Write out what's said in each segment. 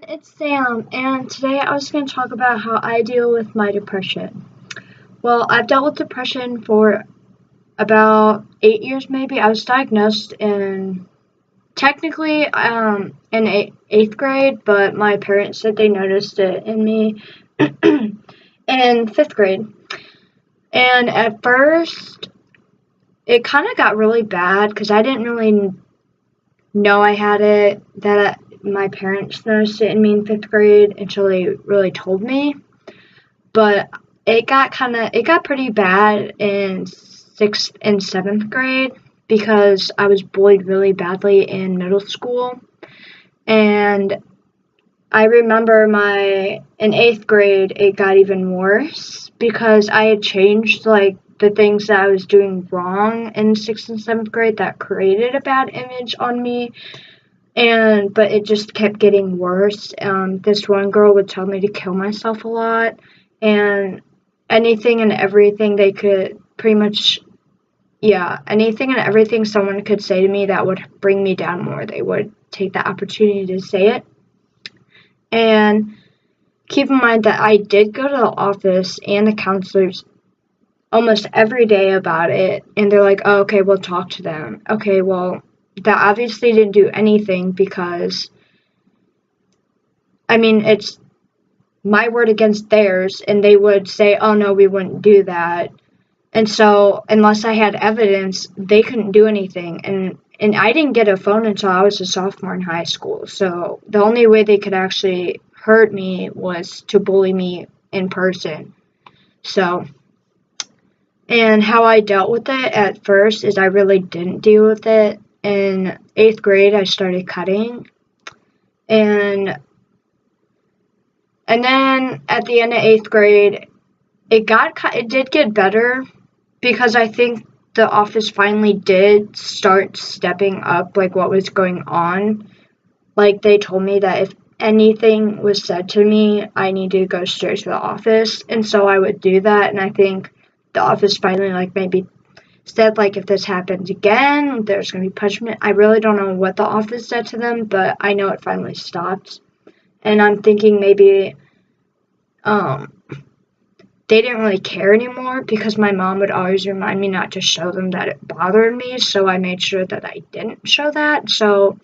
It's Sam, and today I was going to talk about how I deal with my depression. Well, I've dealt with depression for about 8 years, maybe. I was diagnosed technically in eighth grade, but my parents said they noticed it in me in fifth grade. And at first, it kind of got really bad because I didn't really know I had it. My parents noticed it in me in fifth grade until they really told me. But it got pretty bad in sixth and seventh grade because I was bullied really badly in middle school. And I remember in eighth grade it got even worse because I had changed like the things that I was doing wrong in sixth and seventh grade that created a bad image on me. But it just kept getting worse. This one girl would tell me to kill myself a lot, and anything and everything they could pretty much, yeah, anything and everything someone could say to me that would bring me down more, they would take the opportunity to say it. And keep in mind that I did go to the office and the counselors almost every day about it, and they're like, oh, okay, we'll talk to them. Okay, well, that obviously didn't do anything because, I mean, it's my word against theirs, and they would say, oh, no, we wouldn't do that. And so, unless I had evidence, they couldn't do anything. And I didn't get a phone until I was a sophomore in high school. So, the only way they could actually hurt me was to bully me in person. So, and how I dealt with it at first is I really didn't deal with it. In eighth grade, I started cutting, and then at the end of eighth grade, it did get better because I think the office finally did start stepping up like what was going on. Like they told me that if anything was said to me, I needed to go straight to the office, and so I would do that. And I think the office finally like maybe said like if this happens again, there's going to be punishment. I really don't know what the office said to them, but I know it finally stopped. And I'm thinking maybe they didn't really care anymore because my mom would always remind me not to show them that it bothered me, so I made sure that I didn't show that. So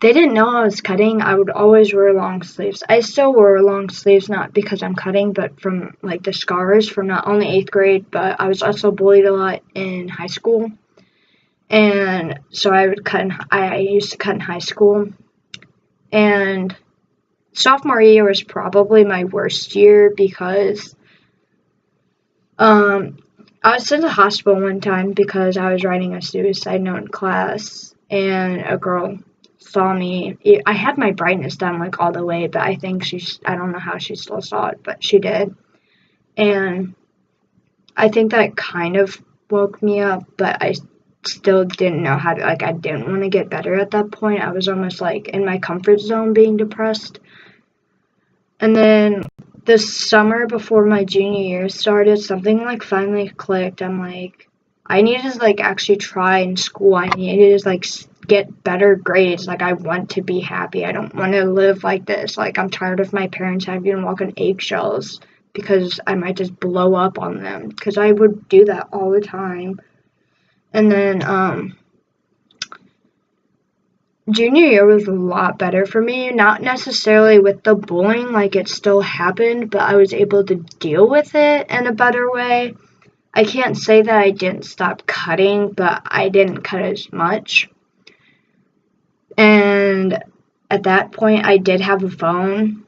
they didn't know I was cutting. I would always wear long sleeves. I still wear long sleeves, not because I'm cutting, but from like the scars from not only eighth grade, but I was also bullied a lot in high school. And so I used to cut in high school. And sophomore year was probably my worst year because I was sent to the hospital one time because I was writing a suicide note in class, and a girl saw me. I had my brightness down like all the way, but I think I don't know how she still saw it, but she did. And I think that kind of woke me up, but I still didn't know how to, like, I didn't want to get better at that point. I was almost like in my comfort zone being depressed. And then this summer before my junior year started, something like finally clicked. I'm like, I need to like actually try in school. I need to like get better grades. Like I want to be happy. I don't want to live like this. Like I'm tired of my parents having to walk on eggshells because I might just blow up on them, because I would do that all the time. And then junior year was a lot better for me, not necessarily with the bullying, like it still happened, but I was able to deal with it in a better way. I can't say that I didn't stop cutting, but I didn't cut as much. And at that point, I did have a phone,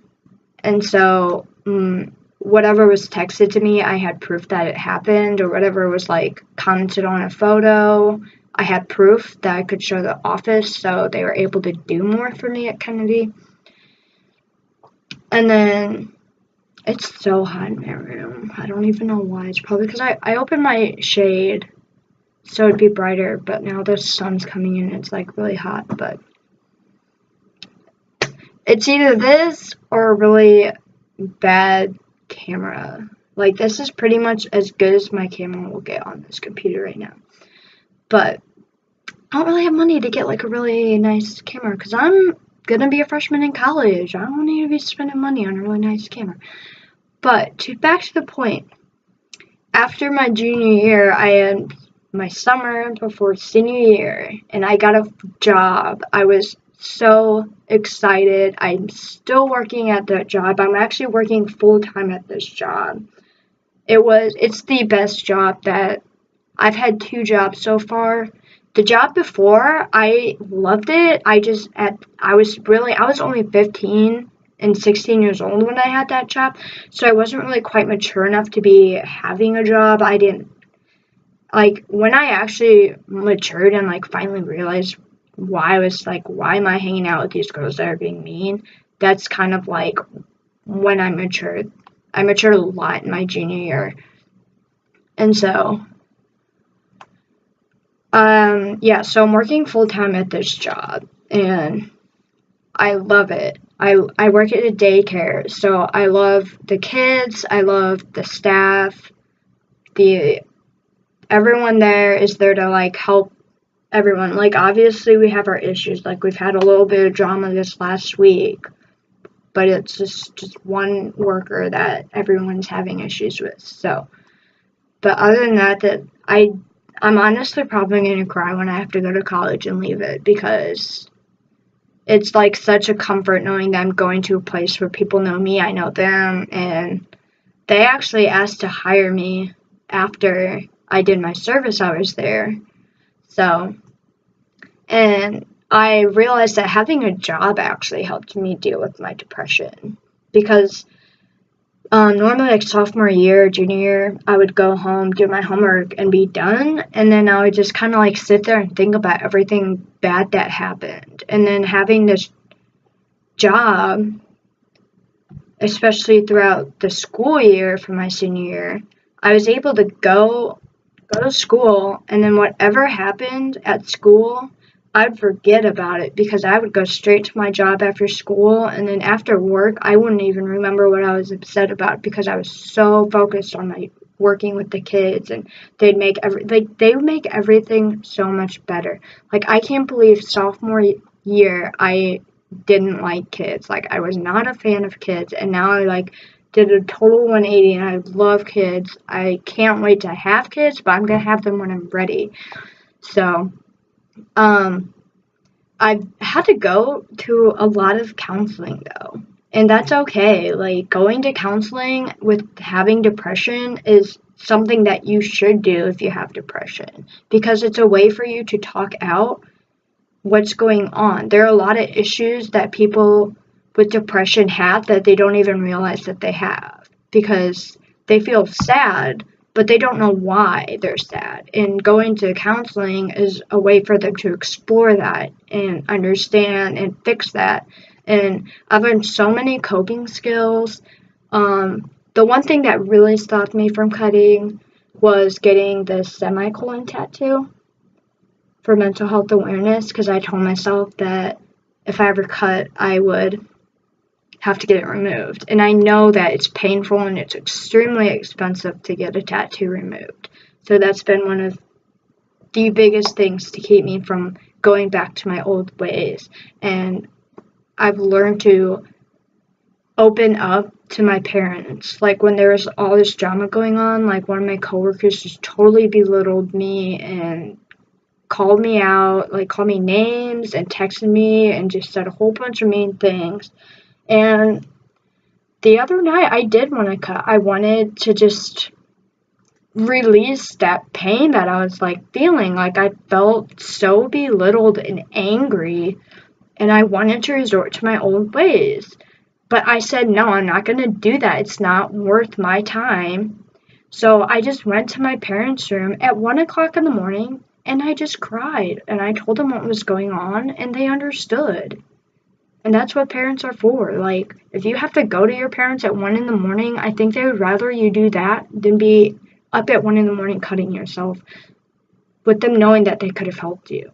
and so whatever was texted to me, I had proof that it happened, or whatever was like commented on a photo, I had proof that I could show the office, so they were able to do more for me at Kennedy. And then it's so hot in my room. I don't even know why. It's probably because I opened my shade so it'd be brighter, but now the sun's coming in and it's like really hot. But it's either this or a really bad camera. Like this is pretty much as good as my camera will get on this computer right now. But I don't really have money to get like a really nice camera because I'm gonna be a freshman in college. I don't need to be spending money on a really nice camera. But back to the point. After my junior year, I had my summer before senior year, and I got a job. I was so excited. I'm still working at that job. I'm actually working full-time at this job. It's the best job that I've had 2 jobs so far. The job before, I loved it. I was only 15 and 16 years old when I had that job, so I wasn't really quite mature enough to be having a job. I didn't, like, when I actually matured and, like, finally realized why am I hanging out with these girls that are being mean, that's kind of, like, when I matured. I matured a lot in my junior year. And so, yeah, so I'm working full-time at this job, and I love it. I work at a daycare, so I love the kids, I love the staff, everyone there is there to, like, help everyone. Like, obviously we have our issues, like, we've had a little bit of drama this last week, but it's just one worker that everyone's having issues with, so. But other than that, I'm honestly probably going to cry when I have to go to college and leave it, because it's, like, such a comfort knowing that I'm going to a place where people know me, I know them, and they actually asked to hire me after I did my service hours there. So, and I realized that having a job actually helped me deal with my depression, because normally, like, sophomore year, junior year, I would go home, do my homework, and be done, and then I would just kind of, like, sit there and think about everything bad that happened. And then having this job, especially throughout the school year for my senior year, I was able to go to school, and then whatever happened at school, I'd forget about it, because I would go straight to my job after school, and then after work, I wouldn't even remember what I was upset about, because I was so focused on my working with the kids, and they would make everything so much better. Like, I can't believe sophomore year I didn't like kids. Like, I was not a fan of kids, and now I, like, did a total 180, and I love kids. I can't wait to have kids, but I'm gonna have them when I'm ready. So, I've had to go to a lot of counseling, though, and that's okay. Like, going to counseling with having depression is something that you should do if you have depression, because it's a way for you to talk out what's going on. There are a lot of issues that people with depression have that they don't even realize that they have, because they feel sad, but they don't know why they're sad. And going to counseling is a way for them to explore that and understand and fix that. And I've learned so many coping skills. The one thing that really stopped me from cutting was getting the semicolon tattoo for mental health awareness, because I told myself that if I ever cut, I would have to get it removed. And I know that it's painful and it's extremely expensive to get a tattoo removed. So that's been one of the biggest things to keep me from going back to my old ways. And I've learned to open up to my parents. Like, when there was all this drama going on, like, one of my coworkers just totally belittled me and called me out, like, called me names and texted me and just said a whole bunch of mean things. And the other night, I did want to cut. I wanted to just release that pain that I was, like, feeling. Like, I felt so belittled and angry, and I wanted to resort to my old ways. But I said, no, I'm not going to do that. It's not worth my time. So I just went to my parents' room at 1 o'clock in the morning, and I just cried. And I told them what was going on, and they understood. And that's what parents are for. Like, if you have to go to your parents at 1 in the morning, I think they would rather you do that than be up at 1 in the morning cutting yourself, with them knowing that they could have helped you.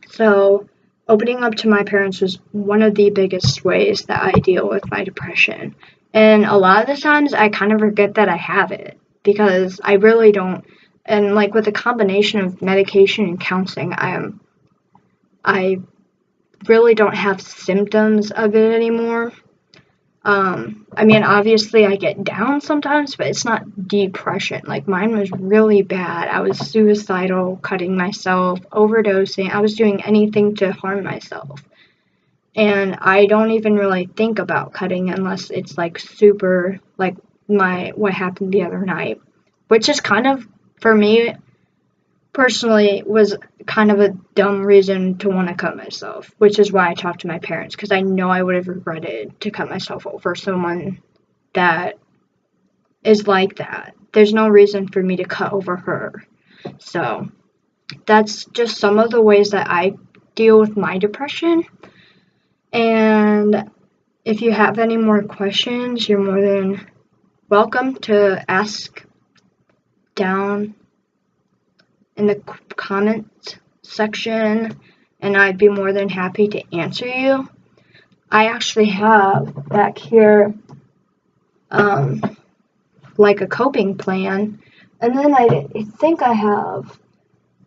So, opening up to my parents was one of the biggest ways that I deal with my depression. And a lot of the times, I kind of forget that I have it, because I really don't. And, like, with a combination of medication and counseling, I really don't have symptoms of it anymore. I mean, obviously I get down sometimes, but it's not depression. Like, mine was really bad. I was suicidal, cutting myself, overdosing. I was doing anything to harm myself. And I don't even really think about cutting unless it's like super, like what happened the other night, which is kind of, for me personally, was kind of a dumb reason to want to cut myself, which is why I talked to my parents, because I know I would have regretted to cut myself over someone that is like that. There's no reason for me to cut over her. So that's just some of the ways that I deal with my depression. And if you have any more questions, you're more than welcome to ask down in the comments section, and I'd be more than happy to answer you. I actually have back here like a coping plan, and then I think I have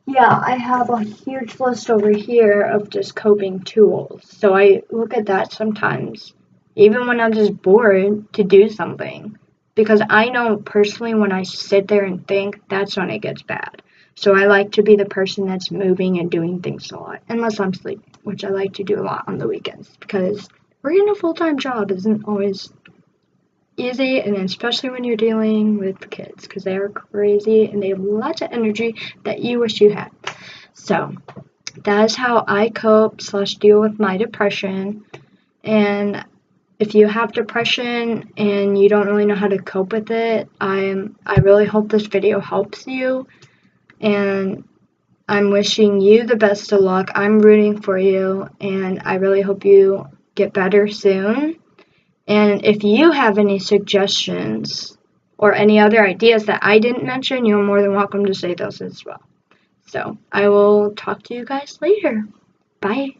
a huge list over here of just coping tools. So I look at that sometimes, even when I'm just bored, to do something. Because I know personally when I sit there and think, that's when it gets bad. So I like to be the person that's moving and doing things a lot, unless I'm sleeping, which I like to do a lot on the weekends. Because working a full-time job isn't always easy, and especially when you're dealing with kids, because they are crazy and they have lots of energy that you wish you had. So that is how I cope / deal with my depression. And if you have depression and you don't really know how to cope with it, I really hope this video helps you, and I'm wishing you the best of luck. I'm rooting for you, and I really hope you get better soon. And if you have any suggestions or any other ideas that I didn't mention, you're more than welcome to say those as well. So I will talk to you guys later. Bye.